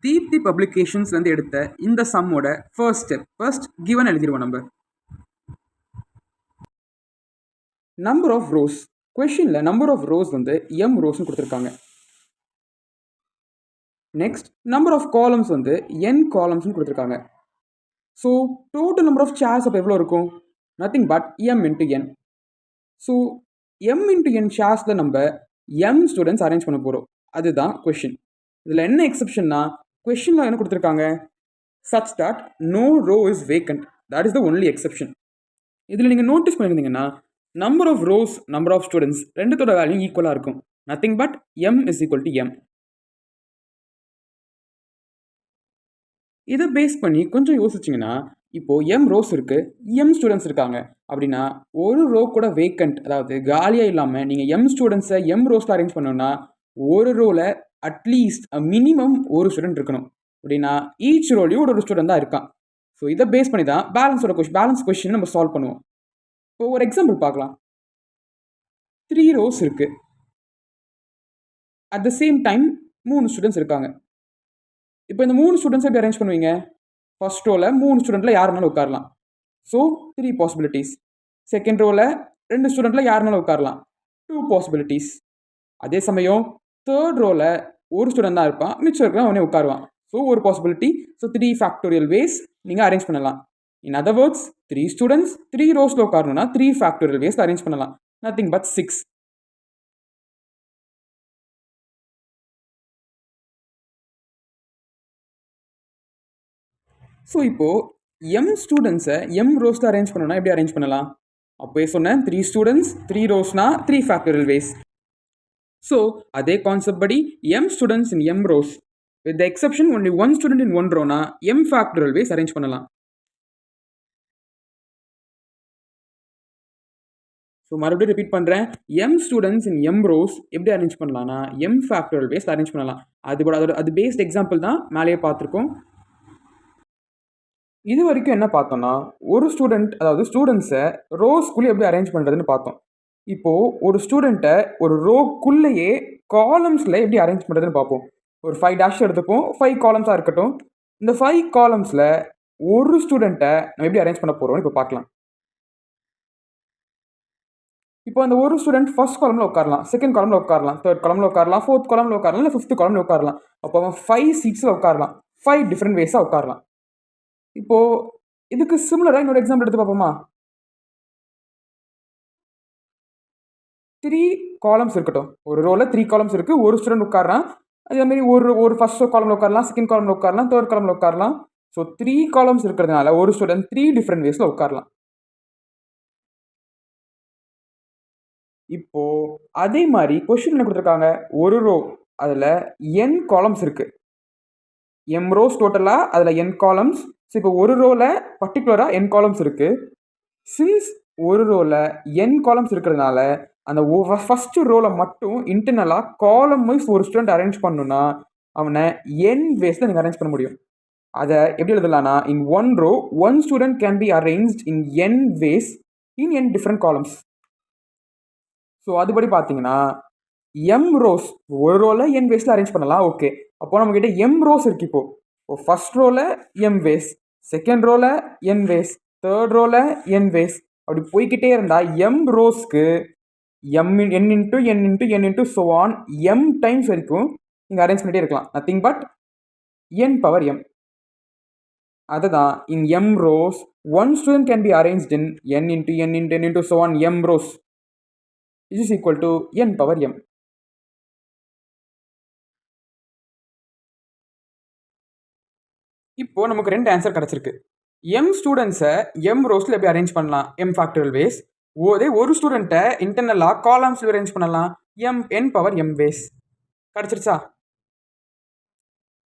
தீப்தி பப்ளிகேஷன்ஸ்லேருந்து எடுத்த இந்த சம்மோட ஃபர்ஸ்ட் ஸ்டெப் ஃபர்ஸ்ட் கிவன் எழுதிடுவோம் நம்ம. நம்பர் ஆஃப் ரோஸ், கொஷினில் நம்பர் ஆஃப் ரோஸ் வந்து எம் ரோஸ்னு கொடுத்துருக்காங்க. நெக்ஸ்ட் நம்பர் ஆஃப் காலம்ஸ் வந்து என் காலம்ஸ்னு கொடுத்துருக்காங்க. So total number of chairs அப்போ எவ்வளோ இருக்கும்? Nothing but m into n. So m into n சேர்ஸில் நம்ம எம் ஸ்டூடெண்ட்ஸ் அரேஞ்ச் பண்ண போகிறோம். அதுதான் கொஷின். இதில் என்ன எக்ஸப்ஷன்னா, கொஷினில் என்ன கொடுத்துருக்காங்க, such that no row is vacant. That is the only exception. இதில் நீங்கள் நோட்டீஸ் பண்ணியிருந்தீங்கன்னா number of rows number of students ரெண்டுத்தோட வேல்யூ ஈக்குவலாக இருக்கும். Nothing but m is equal to m. இதை பேஸ் பண்ணி கொஞ்சம் யோசிச்சிங்கன்னா, இப்போது எம் ரோஸ் இருக்குது, எம் ஸ்டூடெண்ட்ஸ் இருக்காங்க அப்படின்னா ஒரு ரோ கூட வேக்கண்ட், அதாவது காலியாக இல்லாமல் நீங்கள் எம் ஸ்டூடெண்ட்ஸை எம் ரோஸில் அரேஞ்ச் பண்ணோன்னா ஒரு ரோவில் அட்லீஸ்ட் மினிமம் ஒரு ஸ்டூடெண்ட் இருக்கணும். அப்படின்னா ஈச் ரோலையும் ஒரு ஸ்டூடெண்ட் தான் இருக்கான். ஸோ இதை பேஸ் பண்ணி தான் பேலன்ஸ் கொஸ்டின் நம்ம சால்வ் பண்ணுவோம். இப்போ ஒரு எக்ஸாம்பிள் பார்க்கலாம். 3 ரோஸ் இருக்குது, at the same time 3 students இருக்காங்க. இப்போ இந்த 3 ஸ்டூடெண்ட்ஸ் எப்படி அரேஞ்ச் பண்ணுவீங்க? ஃபர்ஸ்ட் ரோவில் 3 ஸ்டூடெண்ட்டில் யாருனாலும் உட்காரலாம். So 3 possibilities. செகண்ட் ரோவில் 2 ஸ்டூடெண்ட்டில் யாருனாலும் உட்காரலாம், 2 பாசிபிலிட்டிஸ். அதே சமயம் தேர்ட் ரோவில் ஒரு ஸ்டூடெண்ட் தான் இருப்பான், மிச்சம் இருக்கலாம் அவனே உட்காருவான். ஸோ ஒரு பாசிபிலிட்டி. ஸோ 3 ஃபேக்டோரியல் வேஸ் நீங்கள் அரேஞ்ச் பண்ணலாம். இன் அதர் வேர்ட்ஸ் 3 ஸ்டூடெண்ட்ஸ் 3 ரோஸில் உட்காரணும்னா 3 ஃபேக்டோரியல் வேஸ் அரேஞ்ச் பண்ணலாம். Nothing but 6. ஸோ இப்போது எம் ஸ்டூடெண்ட்ஸை எம் ரோஸில் அரேஞ்ச் பண்ணணும்னா எப்படி அரேஞ்ச் பண்ணலாம்? அப்போயே சொன்னேன், 3 ஸ்டூடெண்ட்ஸ் 3 ரோஸ்னா 3 ஃபேக்டோரியல் வேஸ். ஸோ அதே கான்செப்ட் படி m students in m rows with the exception only 1 student in 1 ரோனா எம் ஃபேக்டோரியல் வேஸ் அரேஞ்ச் பண்ணலாம். ஸோ மறுபடியும் ரிப்பீட் பண்ணுறேன், M students in m rose எப்படி அரேஞ்ச் பண்ணலாம்னா எம் ஃபேக்டோரியல் வேஸ் அரேஞ்ச் பண்ணலாம். அது பேஸ்ட் எக்ஸாம்பிள் தான் மேலேயே பார்த்துருக்கோம். இது வரைக்கும் என்ன பார்த்தோம்னா, ஒரு ஸ்டூடெண்ட், அதாவது ஸ்டூடெண்ட்ஸை ரோஸ்குள்ளே எப்படி அரேஞ்ச் பண்ணுறதுன்னு பார்த்தோம். இப்போது ஒரு ஸ்டூடெண்ட்டை ஒரு ரோக்குள்ளேயே காலம்ஸில் எப்படி அரேஞ்ச் பண்ணுறதுன்னு பார்ப்போம். ஒரு 5 டேஷ் எடுத்துப்போம், 5 காலம்ஸாக இருக்கட்டும். இந்த 5 காலம்ஸில் ஒரு ஸ்டூடெண்ட்டை நம்ம எப்படி அரேஞ்ச் பண்ண போகிறோம்னு இப்போ பார்க்கலாம். இப்போ அந்த ஒரு ஸ்டூடெண்ட் ஃபர்ஸ்ட் காலமில் உட்காரலாம், செகண்ட் காலமில் உட்காரலாம், தேர்ட் காலமில் உட்காரலாம், ஃபோர்த் காலமில் உட்காரலாம், இல்லை 5th காலமில் உட்காரலாம். அப்போ அவன் 5 சீட்ஸில் உட்காரலாம், 5 டிஃப்ரெண்ட் வேஸாக உட்காரலாம். இப்போது இதுக்கு சிமிலராக இன்னொரு எக்ஸாம்பிள் எடுத்து பார்ப்போமா? 3 காலம்ஸ் இருக்கட்டும். ஒரு ரோவில் 3 காலம்ஸ் இருக்குது, ஒரு ஸ்டூடெண்ட் உட்காரான். அதேமாரி ஒரு ஃபர்ஸ்ட் காலமில் உட்காரலாம், செகண்ட் காலமில் உட்காரலாம், தேர்ட் காலமில் உட்காரலாம். ஸோ 3 காலம்ஸ் இருக்கிறதுனால ஒரு ஸ்டூடெண்ட் 3 டிஃப்ரெண்ட் வேஸில் உட்காரலாம். இப்போது அதே மாதிரி கொஸ்டின் என்ன கொடுத்துருக்காங்க, ஒரு ரோ அதில் n காலம்ஸ் இருக்குது. m ரோஸ் டோட்டலாக அதில் n காலம்ஸ். ஸோ இப்போ ஒரு ரோவில் பர்டிகுலராக n காலம்ஸ் இருக்குது. சின்ஸ் ஒரு ரோவில் n காலம்ஸ் இருக்கிறதுனால அந்த ஃபஸ்ட்டு ரோவில் மட்டும் இன்டர்னலாக காலம் வைஸ் ஒரு ஸ்டூடெண்ட் அரேஞ்ச் பண்ணணுன்னா அவனை n வேஸில் நீங்கள் அரேஞ்ச் பண்ண முடியும். அதை எப்படி எழுதலாம்னா, in one row one student can be arranged in n ways in n different columns. So அதுபடி பார்த்தீங்கன்னா எம் ரோஸ் ஒரு ரோவில் n வேஸில் அரேஞ்ச் பண்ணலாம். ஓகே, அப்போ நம்மக்கிட்ட எம் ரோஸ் இருக்கு. இப்போ ஃபர்ஸ்ட் ரோவில் எம் வேஸ், செகண்ட் ரோவில் n வேஸ், தேர்ட் ரோவில் n வேஸ், அப்படி போய்கிட்டே இருந்தால் எம் ரோஸ்க்கு n into n into n into so on m times வரைக்கும் நீங்கள் அரேஞ்ச் பண்ணிகிட்டே இருக்கலாம். Nothing but n power m. அதுதான் in m rows one student can be arranged in n into n into n into so on m rows is equal to n power m. இப்போ நமக்கு 2 answer கிடச்சிருக்கு. m ஸ்டூடெண்ட்ஸை m ரோஸில் எப்படி arrange பண்ணலாம், m factorial ways. ஒரு ஸ்டூடெண்ட்டை இன்டர்னலாக காலம்ஸில் அரேஞ்ச் பண்ணலாம், n பவர் m வேஸ். கிடச்சிருச்சா?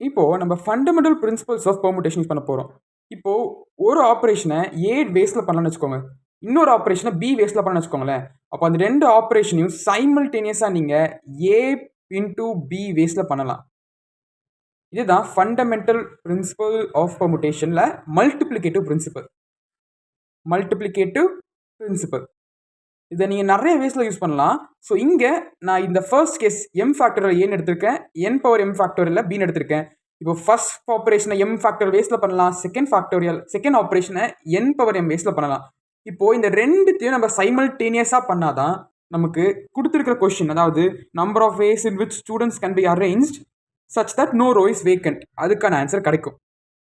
இப்போது நம்ம fundamental principles of permutation use பண்ண போகிறோம். இப்போது ஒரு ஆப்ரேஷனை a வேஸில் பண்ணலாம்னு வச்சுக்கோங்க, இன்னொரு ஆப்ரேஷனை b வேஸில் பண்ணலாம்னு வச்சுக்கோங்களேன். அப்போ அந்த 2 ஆப்ரேஷனையும் சைமல்டேனியஸாக நீங்கள் a இன்டூ b வேஸில் பண்ணலாம். இதுதான் ஃபண்டமெண்டல் பிரின்சிபல் ஆஃப் பெர்முடேஷனில் மல்டிப்ளிகேட்டிவ் பிரின்சிபல். இதை நீங்கள் நிறைய வேஸில் யூஸ் பண்ணலாம். ஸோ இங்கே நான் இந்த ஃபர்ஸ்ட் கேஸ் எம் ஃபேக்டோரியல் ஏன்னு எடுத்திருக்கேன், என் பவர் எம் ஃபேக்டோரியல் பின்னு எடுத்திருக்கேன். இப்போ ஃபர்ஸ்ட் ஆப்ரேஷனை எம் ஃபேக்டர் வேஸில் பண்ணலாம், செகண்ட் ஆப்ரேஷனை என் பவர் எம் வேஸில் பண்ணலாம். இப்போ இந்த ரெண்டுத்தையும் நம்ம சைமல்டேனியஸாக பண்ணாதான் நமக்கு கொடுத்துருக்கிற கொஸ்டின், அதாவது number of ways in which students can be arranged such that no row is vacant, அதுக்கான ஆன்சர் கிடைக்கும்.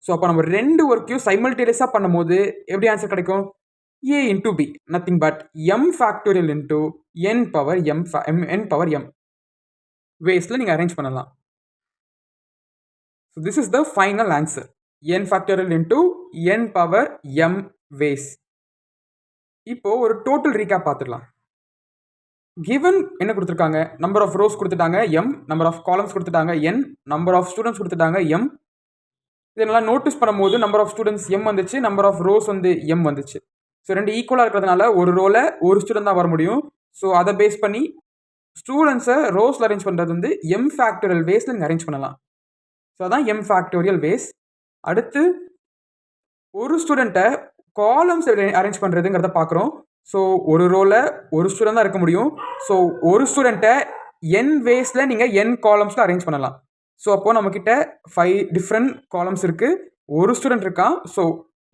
ஸோ அப்போ நம்ம ரெண்டு ஒர்க்கையும் சைமல்டேனியஸாக பண்ணும்போது எப்படி ஆன்சர் கிடைக்கும்? a into b, nothing but m factorial into n power n power m waysல நீங்க arrange பண்ணலாம். So this is the final answer, n factorial into n power m ways. இப்போ ஒரு டோட்டல் ரீகேப் பார்த்துடலாம். given என்ன கொடுத்துருக்காங்க? Number of rose கொடுத்துட்டாங்க m, number of columns கொடுத்துட்டாங்க n, number of students கொடுத்துட்டாங்க m. இதெல்லாம் நோட்டீஸ் பண்ணும்போது நம்பர் ஆஃப் ஸ்டூடெண்ட்ஸ் m வந்துச்சு, நம்பர் ஆஃப் ரோஸ் வந்து m வந்துச்சு. ஸோ ரெண்டு ஈக்குவலாக இருக்கிறதுனால ஒரு ரோவில் ஒரு ஸ்டூடெண்ட் தான் வர முடியும். ஸோ அதை பேஸ் பண்ணி ஸ்டூடெண்ட்ஸை ரோஸில் அரேஞ்ச் பண்ணுறது வந்து எம் ஃபேக்டோரியல் வேஸில் நீங்கள் அரேஞ்ச் பண்ணலாம். ஸோ அதான் எம் ஃபேக்டோரியல் வேஸ். அடுத்து ஒரு ஸ்டூடெண்ட்டை காலம்ஸ் அரேஞ்ச் பண்ணுறதுங்கிறத பார்க்குறோம். ஸோ ஒரு ரோவில் ஒரு ஸ்டூடெண்ட் தான் இருக்க முடியும். ஸோ ஒரு ஸ்டூடெண்ட்டை என் வேஸில் நீங்கள் என் காலம்ஸில் அரேஞ்ச் பண்ணலாம். ஸோ அப்போது நம்மக்கிட்ட 5 டிஃப்ரெண்ட் காலம்ஸ் இருக்குது, ஒரு ஸ்டூடெண்ட் இருக்கான். ஸோ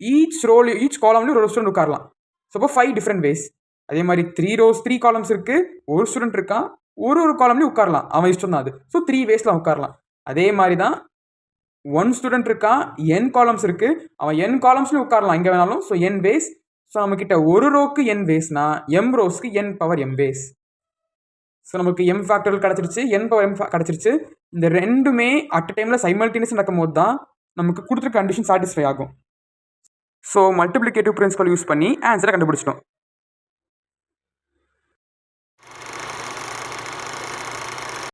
ஈச் காலம்லேயும் ஒரு ஸ்டூடெண்ட் உட்காரலாம். ஸோ அப்போ 5 டிஃப்ரெண்ட் வேஸ். அதே மாதிரி 3 காலம்ஸ் இருக்குது, ஒரு ஸ்டூடெண்ட் இருக்கான், ஒரு காலம்லேயும் உட்காரலாம், அவன் இஷ்டம் தான் அது. ஸோ 3 வேஸில் உட்காரலாம். அதே மாதிரி தான் 1 ஸ்டூடெண்ட் இருக்கான், n காலம்ஸ் இருக்குது, அவன் n காலம்ஸ்லேயும் உட்காரலாம் எங்கே வேணாலும். So n ways. ஸோ நம்மக்கிட்ட ஒரு ரோக்கு n வேஸ்னா m ரோஸ்க்கு n power m ways. So நமக்கு m ஃபேக்டோரியல் கிடச்சிருச்சு, n பவர் m கிடச்சிருச்சு. இந்த ரெண்டுமே அட் டைமில் சைமல்டேனியஸ் நடக்கும் போது தான் நமக்கு கொடுத்துருக்க கண்டிஷன் சாட்டிஸ்ஃபை ஆகும். ஸோ மல்டிப்ளிகேட்டிவ் பிரின்சிபல் யூஸ் பண்ணி ஆன்சரை கண்டுபிடிச்சிட்டோம்.